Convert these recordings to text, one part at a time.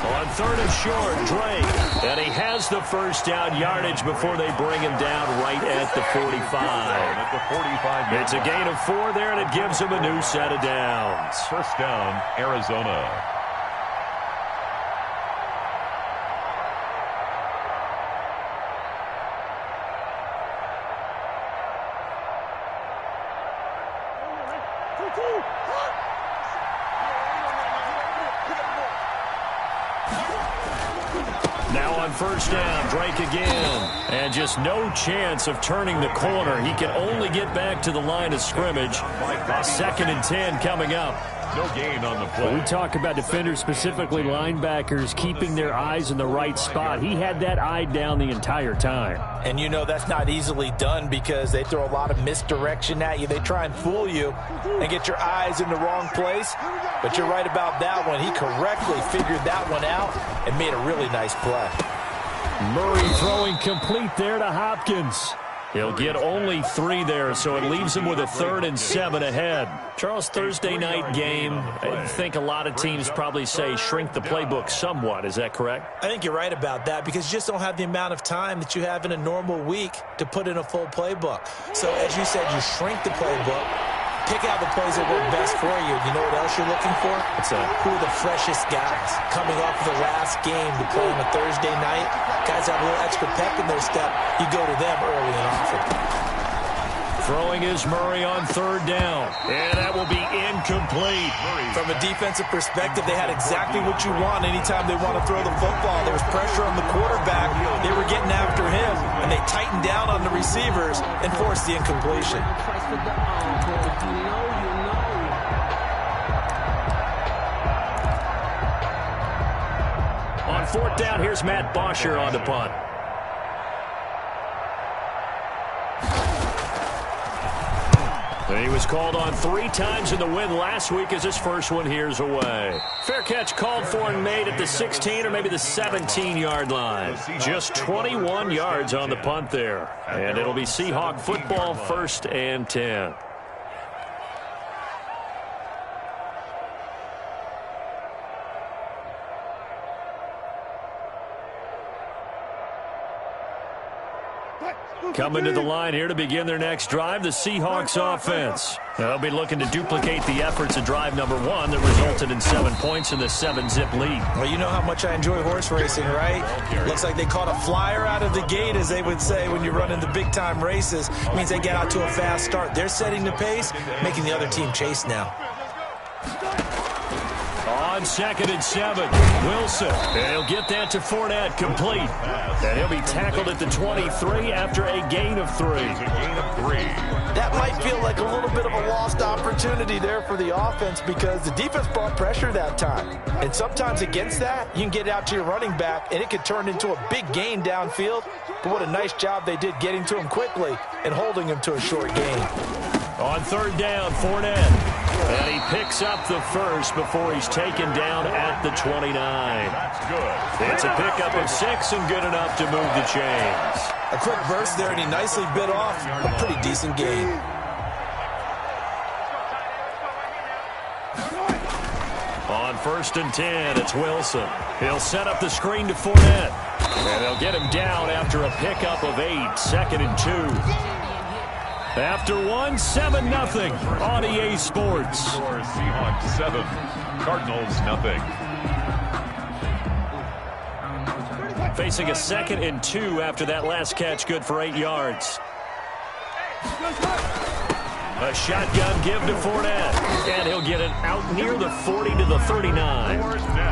On third and short, Drake. And he has the first down yardage before they bring him down right at the 45. It's a gain of 4 there, and it gives him a new set of downs. First down, Arizona. Now on first down, Drake again. And just no chance of turning the corner. He can only get back to the line of scrimmage. 2nd and 10 coming up. No gain on the play. We talk about defenders, specifically linebackers, keeping their eyes in the right spot. He had that eye down the entire time. And you know that's not easily done because they throw a lot of misdirection at you. They try and fool you and get your eyes in the wrong place. But you're right about that one. He correctly figured that one out and made a really nice play. Murray throwing complete there to Hopkins. He'll get only 3 there, so it leaves him with a 3rd and 7 ahead. Charles, Thursday night game, I think a lot of teams probably say shrink the playbook somewhat. Is that correct? I think you're right about that because you just don't have the amount of time that you have in a normal week to put in a full playbook. So as you said, you shrink the playbook. Pick out the plays that work best for you. You know what else you're looking for? Who are the freshest guys coming off of the last game to play on a Thursday night? Guys have a little extra pep in their step. You go to them early and often. Throwing is Murray on 3rd down. And that will be incomplete. From a defensive perspective, they had exactly what you want anytime they want to throw the football. There was pressure on the quarterback. They were getting after him, and they tightened down on the receivers and forced the incompletion. On 4th down, here's Matt Bosher on the punt. He was called on 3 times in the win last week as his first one here's away. Fair catch called for and made at the 16 or maybe the 17-yard line. Just 21 yards on the punt there. And it'll be Seahawk football, 1st and 10. Coming to the line here to begin their next drive, the Seahawks offense. They'll be looking to duplicate the efforts of drive number 1 that resulted in 7 points in the 7-zip lead. Well, you know how much I enjoy horse racing, right? Looks like they caught a flyer out of the gate, as they would say when you're running the big-time races. It means they get out to a fast start. They're setting the pace, making the other team chase now. On 2nd and 7, Wilson. And he'll get that to Fournette, complete. And he'll be tackled at the 23 after a gain of 3. That might feel like a little bit of a lost opportunity there for the offense because the defense brought pressure that time. And sometimes against that, you can get out to your running back, and it could turn into a big gain downfield. But what a nice job they did getting to him quickly and holding him to a short gain. On 3rd down, Fournette. And he picks up the first before he's taken down at the 29. That's good. It's a pickup of 6 and good enough to move the chains. A quick burst there, and he nicely bit off a pretty decent gain. On 1st and 10, it's Wilson. He'll set up the screen to Fournette. And they'll get him down after a pickup of 8, 2nd and 2. After 1, 7-0 on EA Sports. Seahawks 7, Cardinals 0. Facing a 2nd and 2 after that last catch, good for 8 yards. A shotgun give to Fournette, and he'll get it out near the 40 to the 39.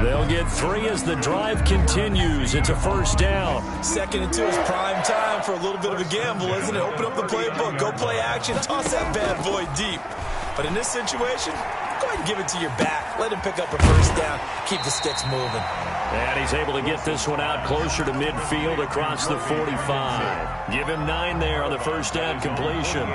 They'll get 3 as the drive continues. It's a 1st down. 2nd and 2 is prime time for a little bit of a gamble, isn't it? Open up the playbook, go play action, toss that bad boy deep. But in this situation, go ahead and give it to your back. Let him pick up a 1st down, keep the sticks moving. And he's able to get this one out closer to midfield across the 45. Give him 9 there on the 1st down completion.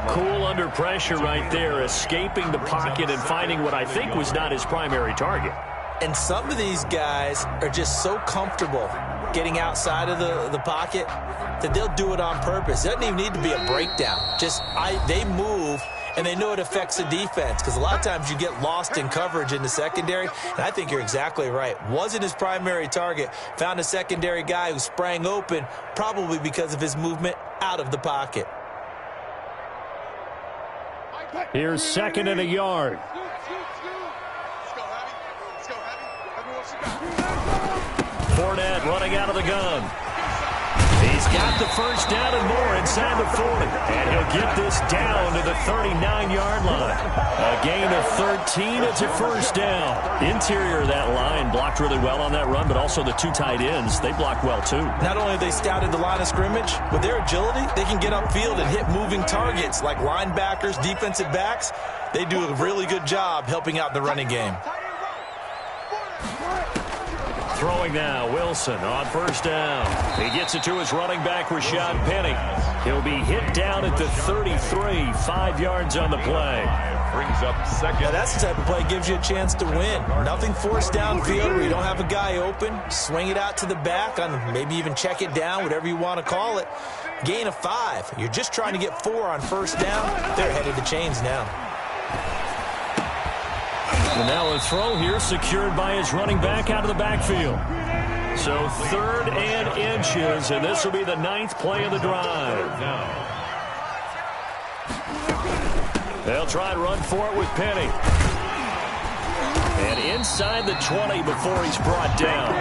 Cool under pressure right there, escaping the pocket and finding what I think was not his primary target. And some of these guys are just so comfortable getting outside of the pocket that they'll do it on purpose. It doesn't even need to be a breakdown. They move and they know it affects the defense because a lot of times you get lost in coverage in the secondary, and I think you're exactly right. Wasn't his primary target. Found a secondary guy who sprang open, probably because of his movement out of the pocket. Here's 2nd and a yard. Fournette running out of the gun. He's got the first down and more inside the 40. And he'll get this down to the 39-yard line. A gain of 13. It's a first down. Interior of that line blocked really well on that run, but also the 2 tight ends, they blocked well too. Not only have they scouted the line of scrimmage, with their agility, they can get upfield and hit moving targets like linebackers, defensive backs. They do a really good job helping out the running game. Throwing now, Wilson on first down. He gets it to his running back, Rashad Penny. He'll be hit down at the 33, 5 yards on the play. Brings up second. Now that's the type of play that gives you a chance to win. Nothing forced downfield where you don't have a guy open. Swing it out to the back, on maybe even check it down, whatever you want to call it. Gain of 5. You're just trying to get 4 on first down. They're headed to chains now. And now a throw here secured by his running back out of the backfield. So 3rd and inches, and this will be the 9th play of the drive. They'll try and run for it with Penny. And inside the 20 before he's brought down.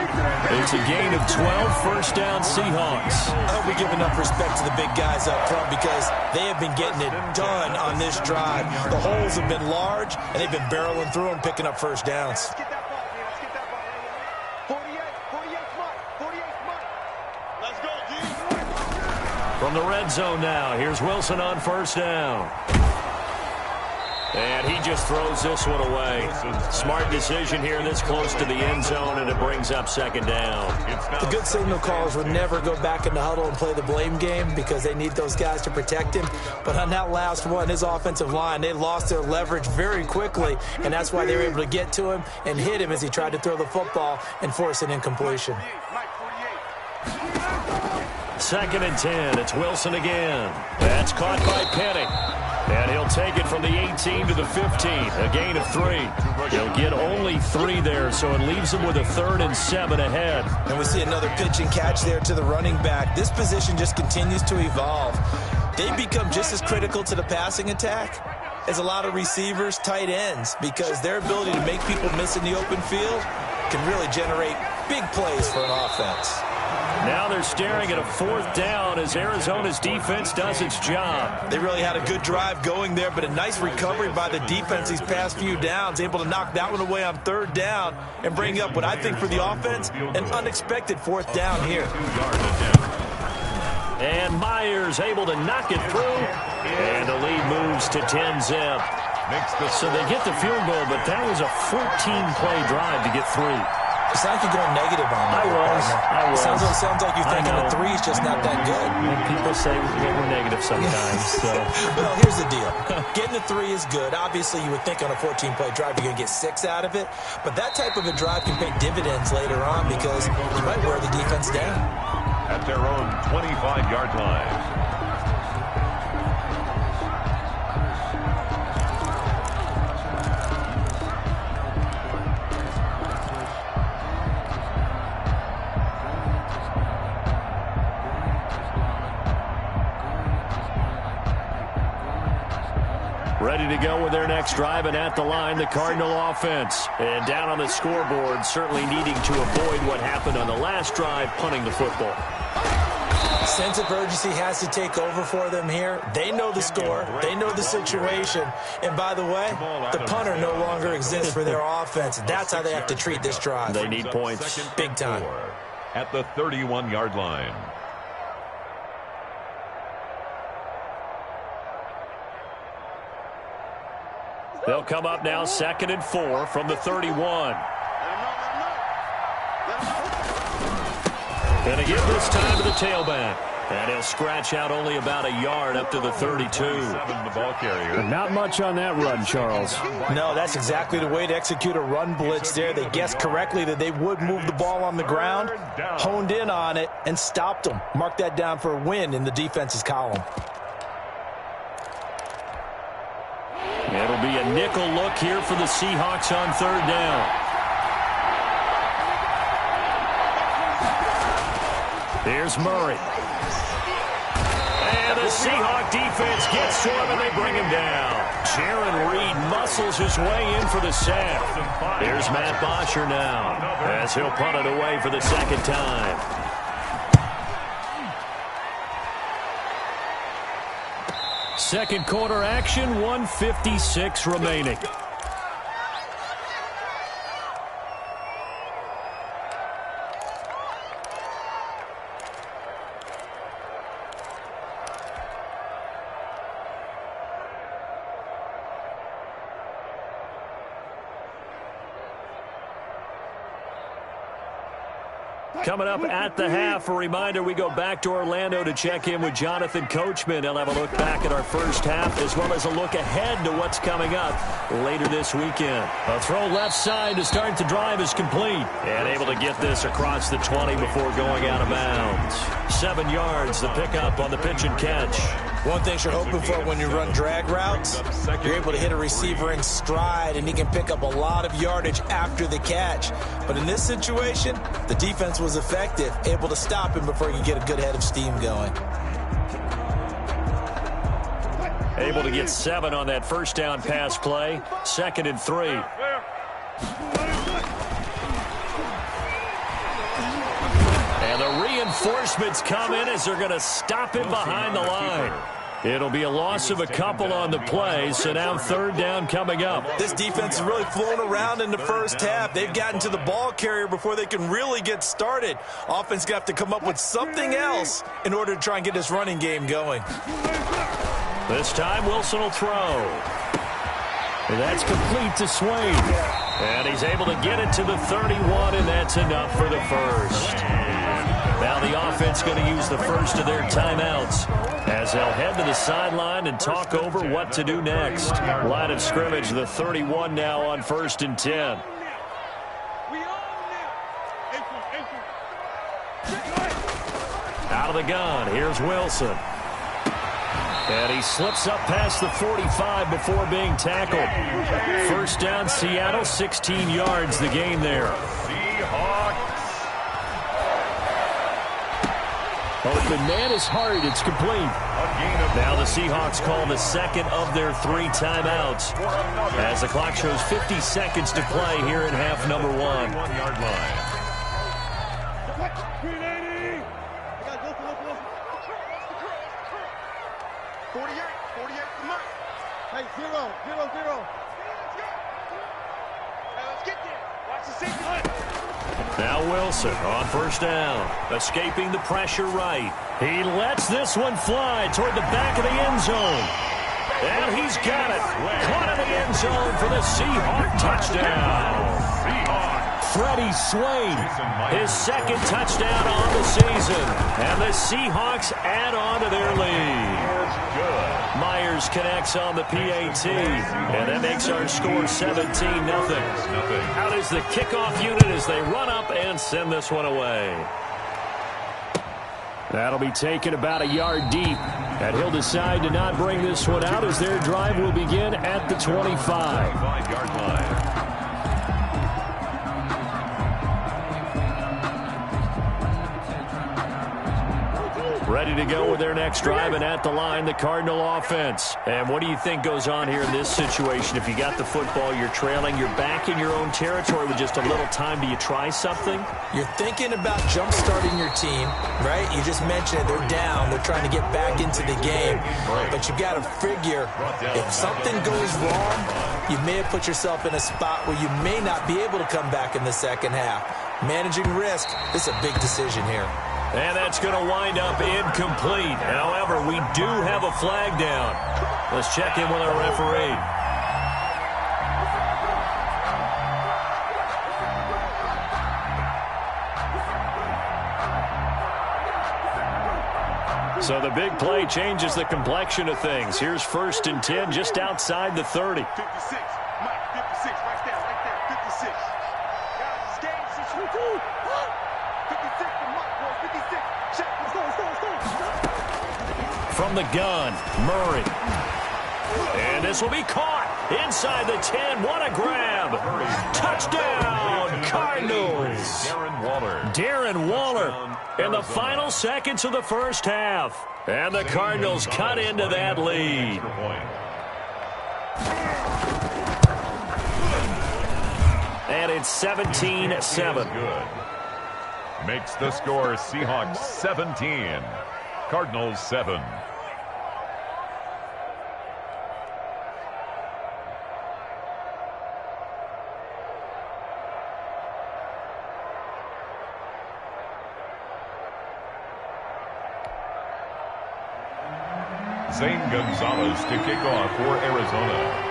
It's a gain of 12, first down Seahawks. I hope we give enough respect to the big guys up front because they have been getting it done on this drive. The holes have been large, and they've been barreling through and picking up first downs. From the red zone now, here's Wilson on first down. And he just throws this one away. Smart decision here this close to the end zone, and it brings up 2nd down. The good signal callers would never go back in the huddle and play the blame game because they need those guys to protect him. But on that last one, his offensive line, they lost their leverage very quickly, and that's why they were able to get to him and hit him as he tried to throw the football and force an incompletion. 2nd and 10. It's Wilson again. That's caught by Penny. And he'll take it from the 18 to the 15. A gain of 3. He'll get only 3 there, so it leaves him with a 3rd and 7 ahead. And we see another pitch and catch there to the running back. This position just continues to evolve. They become just as critical to the passing attack as a lot of receivers, tight ends, because their ability to make people miss in the open field can really generate big plays for an offense. Now they're staring at a 4th down as Arizona's defense does its job. They really had a good drive going there, but a nice recovery by the defense these past few downs, able to knock that one away on 3rd down and bring up what I think for the offense, an unexpected 4th down here. And Myers able to knock it through, and the lead moves to 10-zip. So they get the field goal, but that was a 14-play drive to get 3. It's like you're going negative on that. I was. Sounds like you're thinking the 3 is just not that good. And people say we're negative sometimes. So. Well, here's the deal. Getting the 3 is good. Obviously, you would think on a 14-play drive you're going to get 6 out of it. But that type of a drive can pay dividends later on because you might wear the defense down. At their own 25-yard line. Ready to go with their next drive, and at the line, the Cardinal offense. And down on the scoreboard, certainly needing to avoid what happened on the last drive, punting the football. Sense of urgency has to take over for them here. They know the score. They know the situation. And by the way, the punter no longer exists for their offense. That's how they have to treat this drive. They need points big time. At the 31-yard line. They'll come up now 2nd and 4 from the 31. Gonna give this time to the tailback. And he'll scratch out only about a yard up to the 32. The ball carrier. Not much on that run, Charles. No, that's exactly the way to execute a run blitz there. They guessed correctly that they would move the ball on the ground, honed in on it, and stopped them. Mark that down for a win in the defense's column. It'll be a nickel look here for the Seahawks on third down. Here's Murray. And the Seahawk defense gets to him, and they bring him down. Jaron Reed muscles his way in for the sack. Here's Matt Bosher now, as he'll punt it away for the second time. Second quarter action, 1:56 remaining. Coming up at the half, a reminder, we go back to Orlando to check in with Jonathan Coachman. He'll have a look back at our first half as well as a look ahead to what's coming up later this weekend. A throw left side to start the drive is complete. And able to get this across the 20 before going out of bounds. 7 yards, the pickup on the pitch and catch. One thing you're hoping for when you run drag routes, you're able to hit a receiver in stride, and he can pick up a lot of yardage after the catch. But in this situation, the defense was effective, able to stop him before he could get a good head of steam going. Able to get 7 on that first down pass play. 2nd and 3. And the reinforcements come in as they're going to stop him behind the line. It'll be a loss of a couple on the play, so now third down coming up. This defense is really flown around in the first half. They've gotten to the ball carrier before they can really get started. Offense got to come up with something else in order to try and get this running game going. This time Wilson will throw. And that's complete to Swain. And he's able to get it to the 31, and that's enough for the first. Now the offense going to use the first of their timeouts as they'll head to the sideline and talk over what to do next. Line of scrimmage, the 31 now on 1st and 10. Out of the gun, here's Wilson. And he slips up past the 45 before being tackled. First down, Seattle, 16 yards the gain there. Open man is hard. It's complete. Now the Seahawks call the second of their 3 timeouts as the clock shows 50 seconds to play here in half number 1. 1-yard line. Hey, 0, 0, 0. Let's get there. Watch the safety. Now Wilson on first down, escaping the pressure right. He lets this one fly toward the back of the end zone. And he's got it. Caught in the end zone for the Seahawk touchdown. Freddie Swain, his 2nd touchdown on the season. And the Seahawks add on to their lead. Myers connects on the PAT, and that makes our score 17-0. Out is the kickoff unit as they run up and send this one away. That'll be taken about a yard deep, and he'll decide to not bring this one out as their drive will begin at the 25. 5-yard line. Ready to go with their next drive, and at the line, the Cardinal offense. And what do you think goes on here in this situation? If you got the football, you're trailing, you're back in your own territory with just a little time. Do you try something? You're thinking about jump-starting your team, right? You just mentioned it. They're down. They're trying to get back into the game. But you've got to figure if something goes wrong, you may have put yourself in a spot where you may not be able to come back in the second half. Managing risk, this is a big decision here. And that's going to wind up incomplete. However, we do have a flag down. Let's check in with our referee. So the big play changes the complexion of things. Here's 1st and 10 just outside the 30. 56. Mike, 56. Right there. 56. Guys, this game is 56 for Mike, boy. 56. Check. Let's go, let's go, let's go. From the gun, Murray. And this will be caught. Inside the 10, what a grab. Touchdown, Cardinals. Darren Waller in the final seconds of the first half. And the Cardinals cut into that lead. And it's 17-7. Good. Makes the score Seahawks 17, Cardinals 7. Zane Gonzalez to kick off for Arizona.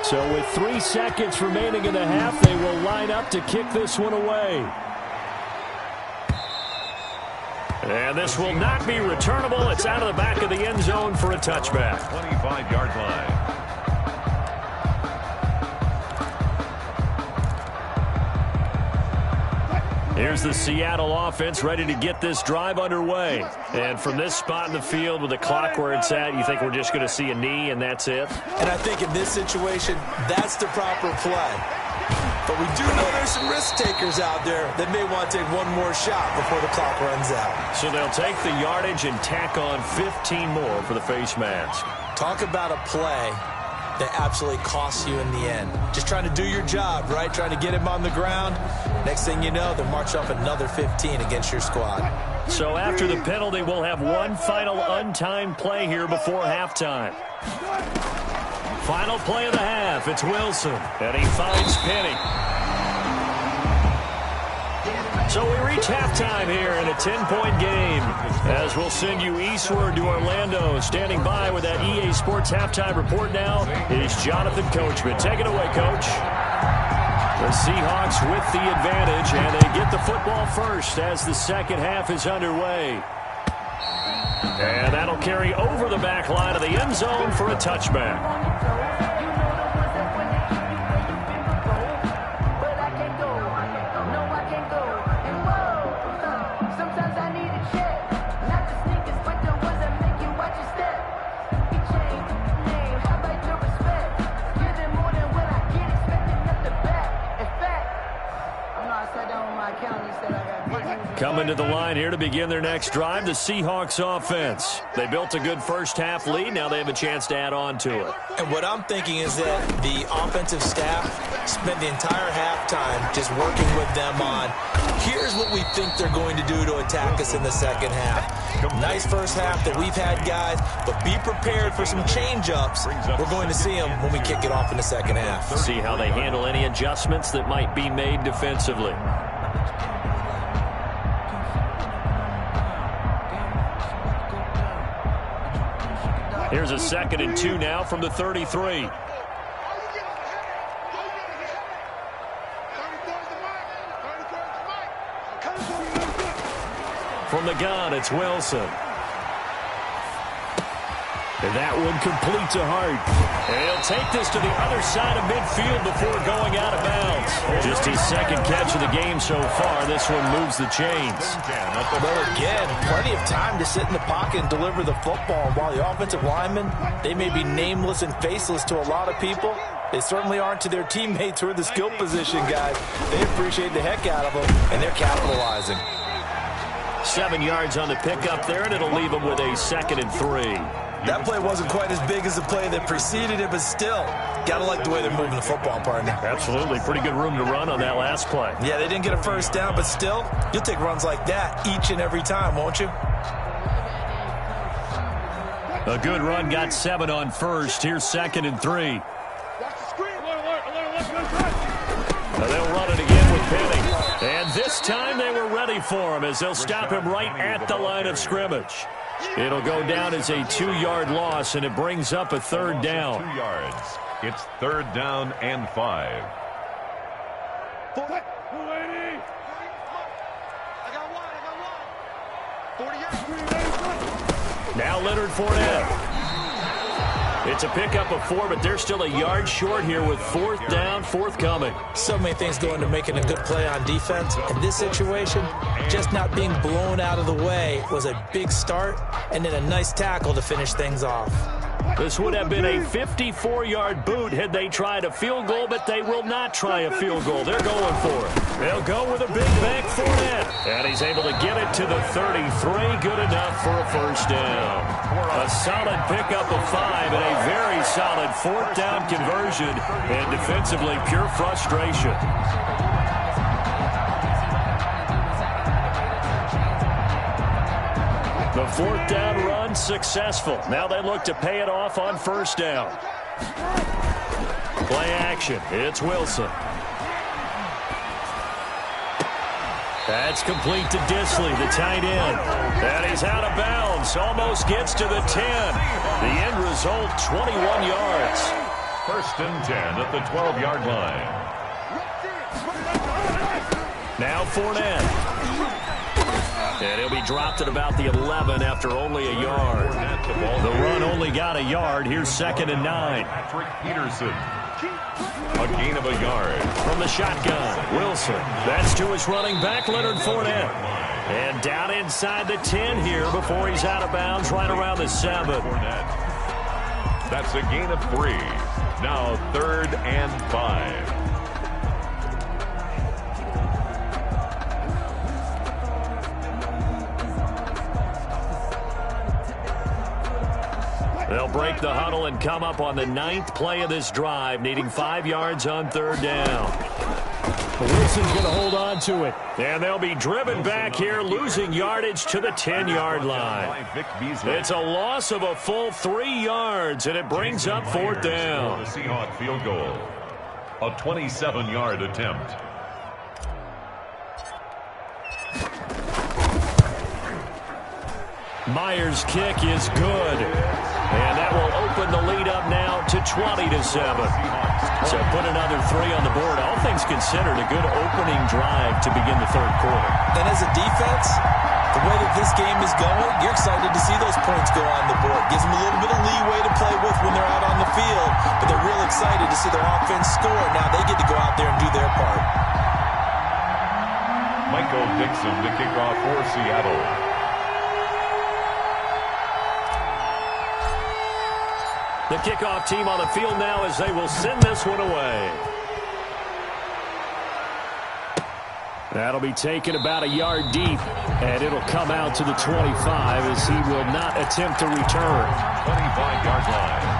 So with 3 seconds remaining in the half, they will line up to kick this one away. And this will not be returnable. It's out of the back of the end zone for a touchback. 25-yard line. Here's the Seattle offense ready to get this drive underway. And from this spot in the field with the clock where it's at, you think we're just going to see a knee and that's it? And I think in this situation, that's the proper play. But we do know there's some risk takers out there that may want to take one more shot before the clock runs out. So they'll take the yardage and tack on 15 more for the face mask. Talk about a play that absolutely costs you in the end. Just trying to do your job, right? Trying to get him on the ground. Next thing you know, they'll march off another 15 against your squad. So after the penalty, we'll have one final untimed play here before halftime. Final play of the half. It's Wilson, and he finds Penny. So we reach halftime here in a 10-point game. As we'll send you eastward to Orlando. Standing by with that EA Sports halftime report now is Jonathan Coachman. Take it away, Coach. The Seahawks with the advantage, and they get the football first as the second half is underway. And that'll carry over the back line of the end zone for a touchback. Coming to the line here to begin their next drive, the Seahawks offense. They built a good first-half lead. Now they have a chance to add on to it. And what I'm thinking is that the offensive staff spent the entire halftime just working with them on, here's what we think they're going to do to attack us in the second half. Nice first half that we've had, guys, but be prepared for some change-ups. We're going to see them when we kick it off in the second half. See how they handle any adjustments that might be made defensively. Here's a 2nd and 2 now from the 33. From the gun, it's Wilson. And that one complete to Hart. And he'll take this to the other side of midfield before going out of bounds. Just his second catch of the game so far. This one moves the chains. Well, again, plenty of time to sit in the pocket and deliver the football. While the offensive linemen, they may be nameless and faceless to a lot of people, they certainly aren't to their teammates who are the skill position guys. They appreciate the heck out of them, and they're capitalizing. 7 yards on the pickup there, and it'll leave them with a 2nd and 3. That play wasn't quite as big as the play that preceded it, but still, gotta like the way they're moving the football, partner. Absolutely. Pretty good room to run on that last play. Yeah, they didn't get a first down, but still, you'll take runs like that each and every time, won't you? A good run, got 7 on first. Here's 2nd and 3. They'll run it again with Penny. And this time they were ready for him as they'll stop him right at the line of scrimmage. It'll go down as a 2-yard loss, and it brings up a 3rd down. 2 yards. It's 3rd down and 5. Now Leonard Fournette. It's a pickup of 4, but they're still a yard short here with 4th down, forthcoming. So many things go into making a good play on defense. In this situation, just not being blown out of the way was a big start, and then a nice tackle to finish things off. This would have been a 54-yard boot had they tried a field goal, but they will not try a field goal. They're going for it. They'll go with a big back Fournette. And he's able to get it to the 33. Good enough for a first down. A solid pickup of 5 and a very solid 4th down conversion. And defensively, pure frustration. The 4th down run successful. Now they look to pay it off on first down. Play action. It's Wilson. That's complete to Disley, the tight end. And he's out of bounds. Almost gets to the 10. The end result, 21 yards. 1st and 10 at the 12-yard line. Now Fournette. And he'll be dropped at about the 11 after only a yard. The run only got a yard. Here's 2nd and 9. Patrick Peterson. A gain of a yard. From the shotgun, Wilson. That's to his running back, Leonard Fournette. And down inside the 10 here before he's out of bounds right around the 7. That's a gain of 3. Now 3rd and 5. They'll break the huddle and come up on the 9th play of this drive, needing 5 yards on 3rd down. Wilson's going to hold on to it. And they'll be driven back here, losing yardage to the 10-yard line. It's a loss of a full 3 yards, and it brings up 4th down. The Seahawks field goal. A 27-yard attempt. Myers' kick is good. And that will open the lead up now to 20-7. So put another 3 on the board. All things considered, a good opening drive to begin the 3rd quarter. And as a defense, the way that this game is going, you're excited to see those points go on the board. Gives them a little bit of leeway to play with when they're out on the field. But they're real excited to see their offense score. Now they get to go out there and do their part. Michael Dixon to kick off for Seattle. The kickoff team on the field now as they will send this one away. That'll be taken about a yard deep, and it'll come out to the 25 as he will not attempt to return. 25-yard line.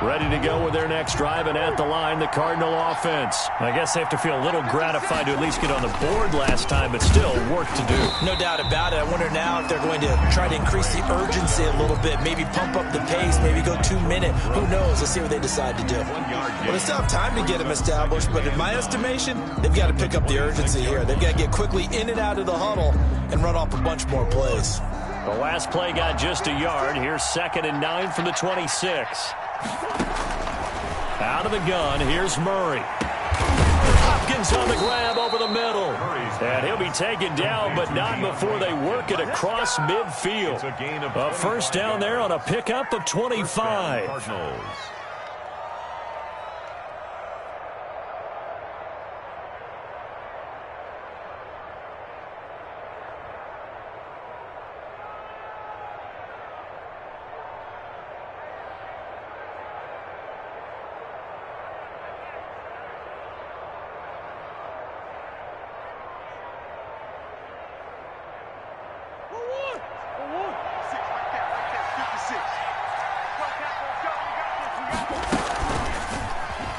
Ready to go with their next drive, and at the line, the Cardinal offense. I guess they have to feel a little gratified to at least get on the board last time, but still work to do. No doubt about it. I wonder now if they're going to try to increase the urgency a little bit, maybe pump up the pace, maybe go 2-minute. Who knows? Let's see what they decide to do. Well, they still have time to get them established, but in my estimation, they've got to pick up the urgency here. They've got to get quickly in and out of the huddle and run off a bunch more plays. The last play got just a yard. Here's 2nd and 9 from the 26. Out of the gun, here's Murray. Hopkins on the grab over the middle. And he'll be taken down, but not before they work it across midfield. A first down there on a pickup of 25.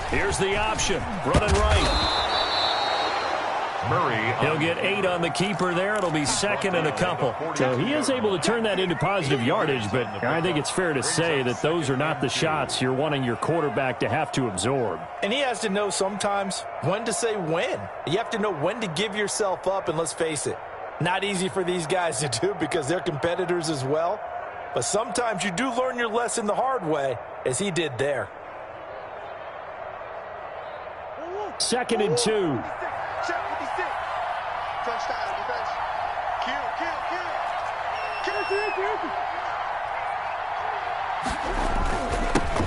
Here's the option, running right. Murray. He'll get 8 on the keeper there. It'll be 2nd and a couple. So he is able to turn that into positive yardage, but I think it's fair to say that those are not the shots you're wanting your quarterback to have to absorb. And he has to know sometimes when to say when. You have to know when to give yourself up, and let's face it, not easy for these guys to do because they're competitors as well. But sometimes you do learn your lesson the hard way, as he did there. 2nd and 2. Touchdown defense. Kill.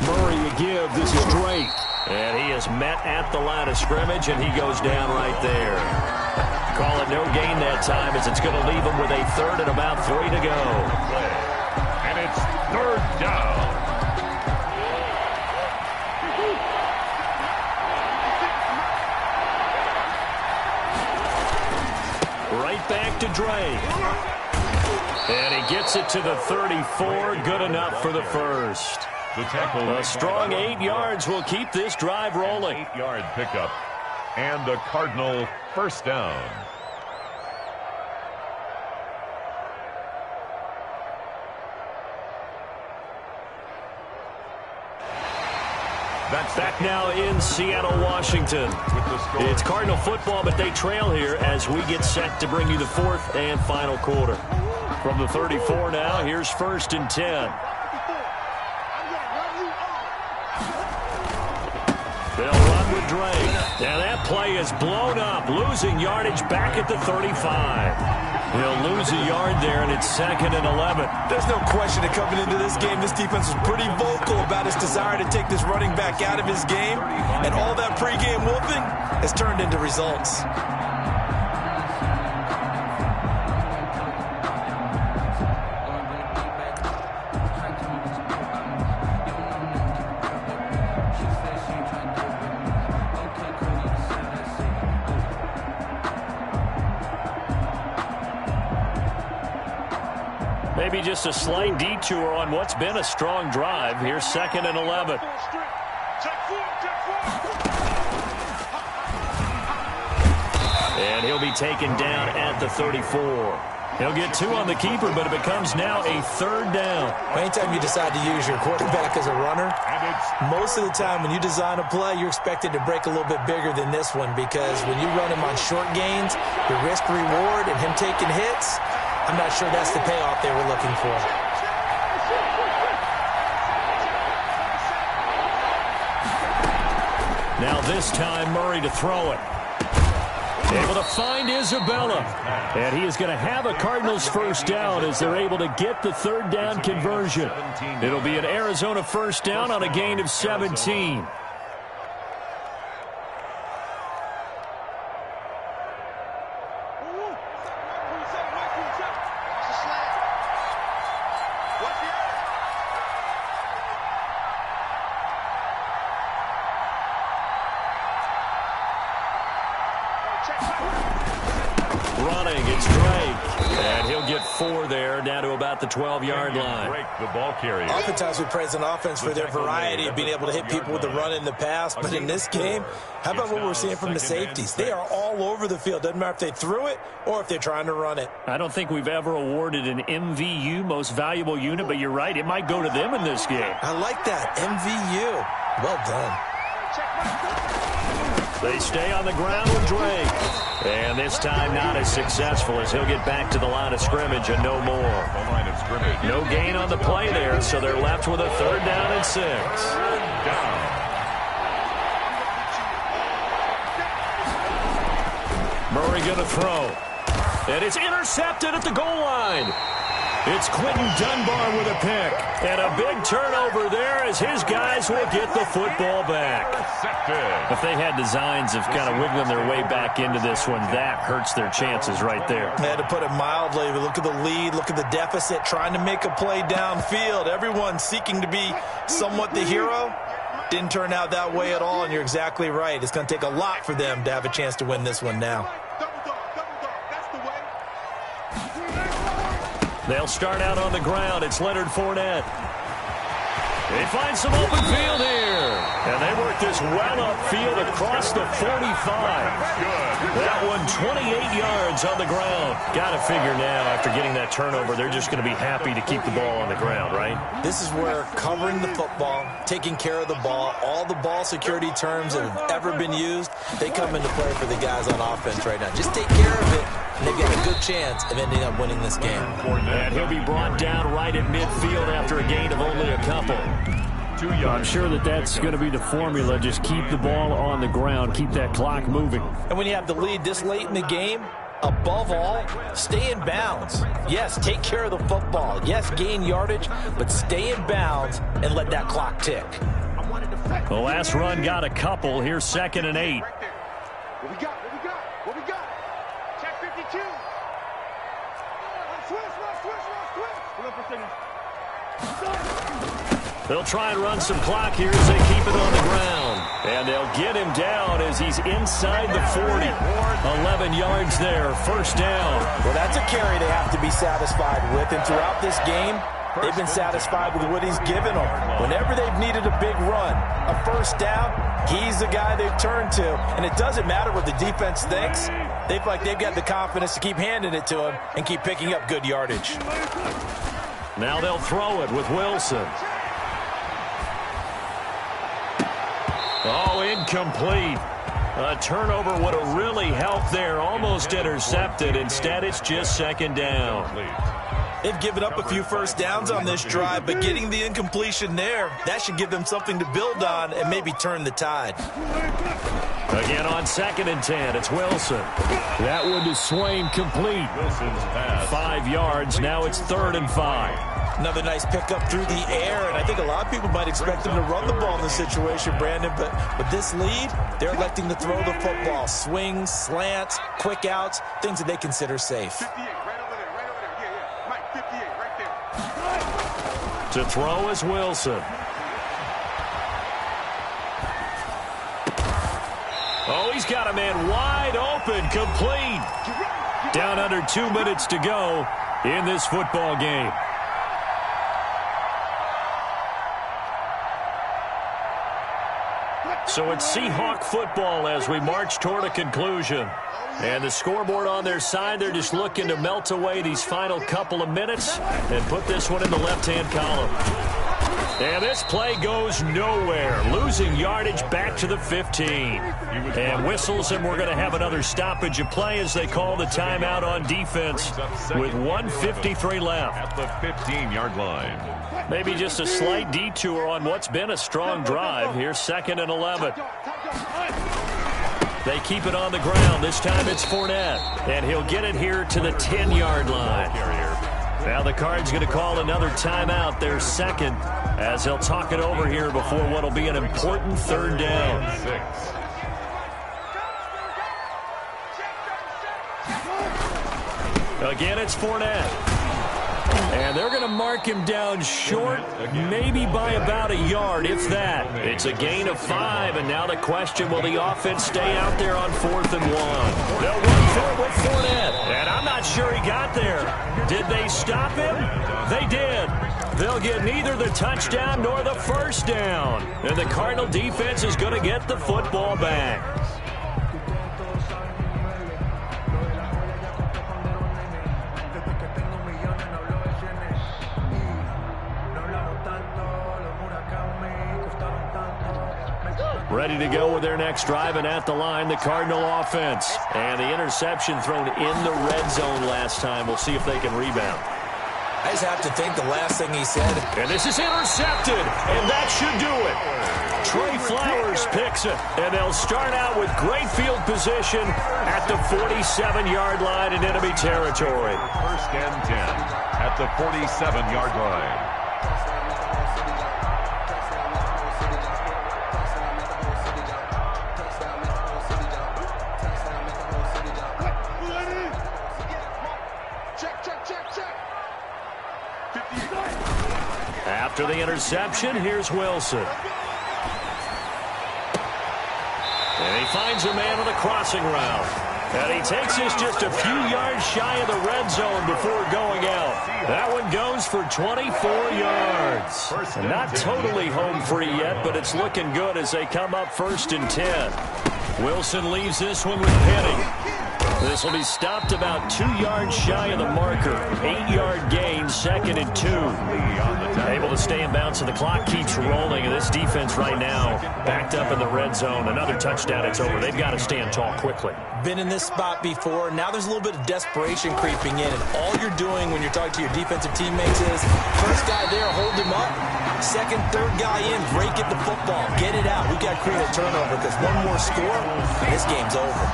Murray to give. This is Drake. And he is met at the line of scrimmage, and he goes down right there. Call it no gain that time, as it's going to leave him with a third and about 3 to go. And it's third down. Right back to Drake. And he gets it to the 34. Good enough for the first. The tackle. A strong 8 yards will keep this drive rolling. 8-yard pickup. And a Cardinal first down. That's back now in Seattle, Washington. It's Cardinal football, but they trail here as we get set to bring you the fourth and final quarter. From the 34 now, here's 1st and 10. They'll run with Drake. Now that play is blown up, losing yardage back at the 35. He'll lose a yard there, and it's 2nd and 11. There's no question that coming into this game, this defense was pretty vocal about his desire to take this running back out of his game, and all that pregame whooping has turned into results. Maybe just a slight detour on what's been a strong drive. Here's 2nd and 11. And he'll be taken down at the 34. He'll get 2 on the keeper, but it becomes now a 3rd down. Anytime you decide to use your quarterback as a runner, most of the time when you design a play, you're expected to break a little bit bigger than this one, because when you run him on short gains, the risk-reward and him taking hits, I'm not sure that's the payoff they were looking for. Now this time, Murray to throw it. Able to find Isabella. And he is going to have a Cardinals first down as they're able to get the 3rd down conversion. It'll be an Arizona first down on a gain of 17. Running, it's Drake. And he'll get 4 there, down to about the 12-yard line. Drake, the ball carrier. Oftentimes we praise an offense for their variety of being able to hit people with the run in the pass. But in this game, how about what we're seeing from the safeties? They are all over the field. Doesn't matter if they threw it or if they're trying to run it. I don't think we've ever awarded an MVU, most valuable unit, but you're right. It might go to them in this game. I like that. MVU. Well done. They stay on the ground with Drake. And this time not as successful, as he'll get back to the line of scrimmage and no more. No gain on the play there, so they're left with a 3rd down and 6. Murray going to throw. And it's intercepted at the goal line. It's Quentin Dunbar with a pick. And a big turnover there as his guys will get the football back. If they had designs of kind of wiggling their way back into this one, that hurts their chances right there. I had to put it mildly. Look at the lead. Look at the deficit. Trying to make a play downfield. Everyone seeking to be somewhat the hero. Didn't turn out that way at all, and you're exactly right. It's going to take a lot for them to have a chance to win this one now. They'll start out on the ground. It's Leonard Fournette. They find some open field here. And they work this well upfield across the 45. That one 28 yards on the ground. Got to figure now, after getting that turnover, they're just going to be happy to keep the ball on the ground, right? This is where covering the football, taking care of the ball, all the ball security terms that have ever been used, they come into play for the guys on offense right now. Just take care of it, and they've got a good chance of ending up winning this game. And he'll be brought down right at midfield after a gain of only a couple. I'm sure that's going to be the formula. Just keep the ball on the ground. Keep that clock moving. And when you have the lead this late in the game, Above all, stay in bounds. Yes, take care of the football. Yes, gain yardage, but stay in bounds and let that clock tick. The last run got a couple. Here's 2nd and 8. What we got? What we got? What we got? Check 52. They'll try and run some clock here as they keep it on the ground. And they'll get him down as he's inside the 40. 11 yards there, first down. Well, that's a carry they have to be satisfied with. And throughout this game, they've been satisfied with what he's given them. Whenever they've needed a big run, a first down, he's the guy they've turned to. And it doesn't matter what the defense thinks. They feel like they've got the confidence to keep handing it to him and keep picking up good yardage. Now they'll throw it with Wilson. Oh, incomplete. A turnover would have really helped there. Almost intercepted. Instead, it's just 2nd down. They've given up a few first downs on this drive, but getting the incompletion there, that should give them something to build on and maybe turn the tide. Again on 2nd and 10, it's Wilson. That one to Swain, complete. 5 yards, now it's 3rd and 5. Another nice pickup through the air, and I think a lot of people might expect them to run the ball in this situation, Brandon, but with this lead, they're electing to throw the football. Swings, slants, quick outs, things that they consider safe. 58, right over there, right over there. Yeah. Mike, 58, right there. To throw is Wilson. Oh, he's got a man wide open, complete. Down under 2 minutes to go in this football game. So it's Seahawk football as we march toward a conclusion. And the scoreboard on their side, they're just looking to melt away these final couple of minutes and put this one in the left-hand column. And this play goes nowhere, losing yardage back to the 15. And whistles, and we're going to have another stoppage of play as they call the timeout on defense with 1:53 left. At the 15-yard line. Maybe just a slight detour on what's been a strong drive. Here's 2nd and 11. They keep it on the ground. This time it's Fournette. And he'll get it here to the 10-yard line. Now the Cards going to call another timeout, their 2nd, as he'll talk it over here before what will be an important 3rd down. Again, it's Fournette. And they're going to mark him down short, maybe by about a yard, if that. It's a gain of 5, and now the question, will the offense stay out there on 4th and 1? They'll run for it with Fournette, and I'm not sure he got there. Did they stop him? They did. They'll get neither the touchdown nor the first down, and the Cardinal defense is going to get the football back. Ready to go with their next drive, and at the line, the Cardinal offense. And the interception thrown in the red zone last time. We'll see if they can rebound. I just have to think the last thing he said. And this is intercepted, and that should do it. Trey Flowers picks it, and they'll start out with great field position at the 47-yard line in enemy territory. 1st and 10 at the 47-yard line. After the interception, here's Wilson. And he finds a man on the crossing route. And he takes this just a few yards shy of the red zone before going out. That one goes for 24 yards. And not totally home free yet, but it's looking good as they come up 1st and 10. Wilson leaves this one with Penny. This will be stopped about 2 yards shy of the marker. 8-yard gain, 2nd and 2. Able to stay in bounds, and the clock keeps rolling. And this defense right now backed up in the red zone. Another touchdown, it's over. They've got to stand tall quickly. Been in this spot before. Now there's a little bit of desperation creeping in. And all you're doing when you're talking to your defensive teammates is, first guy there, hold him up. Second, third guy in, break it the football. Get it out. We've got to create a turnover because one more score, and this game's over.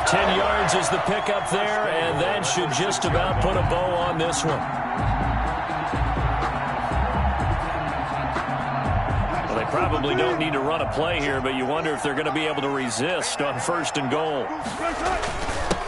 10 yards forces the pickup there, and that should just about put a bow on this one. Well, they probably don't need to run a play here, but you wonder if they're going to be able to resist on 1st and goal.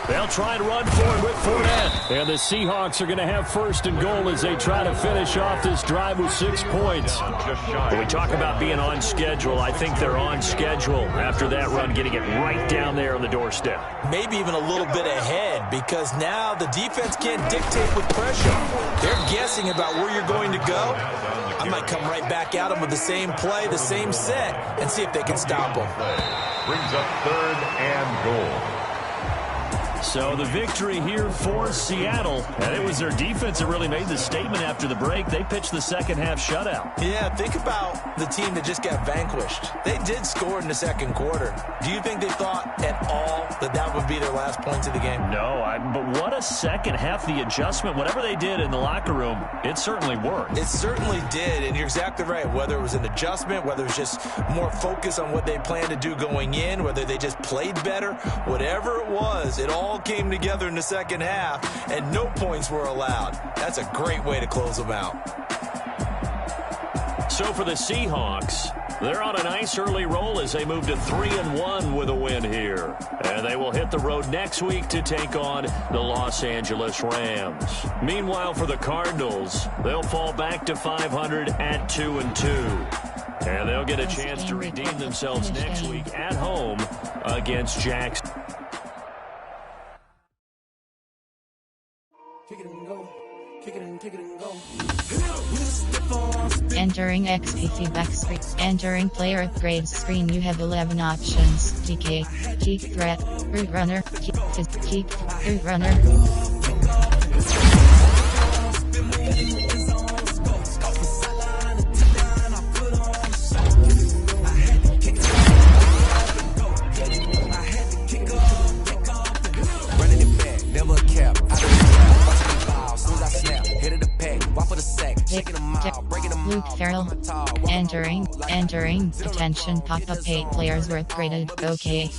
They'll try and run forward with Fournette. And the Seahawks are going to have 1st and goal as they try to finish off this drive with 6 points. When we talk about being on schedule, I think they're on schedule after that run, getting it right down there on the doorstep. Maybe even a little bit ahead, because now the defense can't dictate with pressure. They're guessing about where you're going to go. I might come right back at them with the same play, the same set, and see if they can stop them. Brings up 3rd and goal. So the victory here for Seattle, and it was their defense that really made the statement after the break. They pitched the second-half shutout. Yeah, think about the team that just got vanquished. They did score in the 2nd quarter. Do you think they thought at all that that would be their last points of the game? No, but what a second half. The adjustment, whatever they did in the locker room, it certainly worked. It certainly did, and you're exactly right. Whether it was an adjustment, whether it was just more focus on what they planned to do going in, whether they just played better, whatever it was, it all came together in the 2nd half, and no points were allowed. That's a great way to close them out. So for the Seahawks, they're on a nice early roll as they move to 3-1 with a win here. And they will hit the road next week to take on the Los Angeles Rams. Meanwhile, for the Cardinals, they'll fall back to 500 at 2-2. And they'll get a chance to redeem themselves next week at home against Jackson. Entering XP feedback screen. Entering player upgrades screen. You have 11 options. DK, Keep Threat, Root Runner, Keep Root Runner. Luke Farrell. Entering. Attention, pop-up 8 players were upgraded. OK.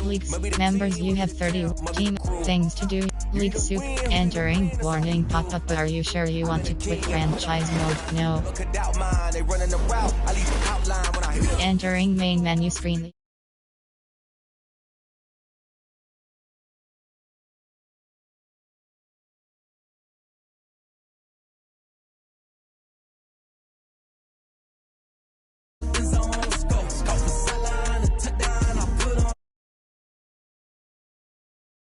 Leagues. Members, you have 30. Team. Things to do. League soup. Entering. Warning, pop-up. Are you sure you want to quit franchise mode? No. Entering main menu screen.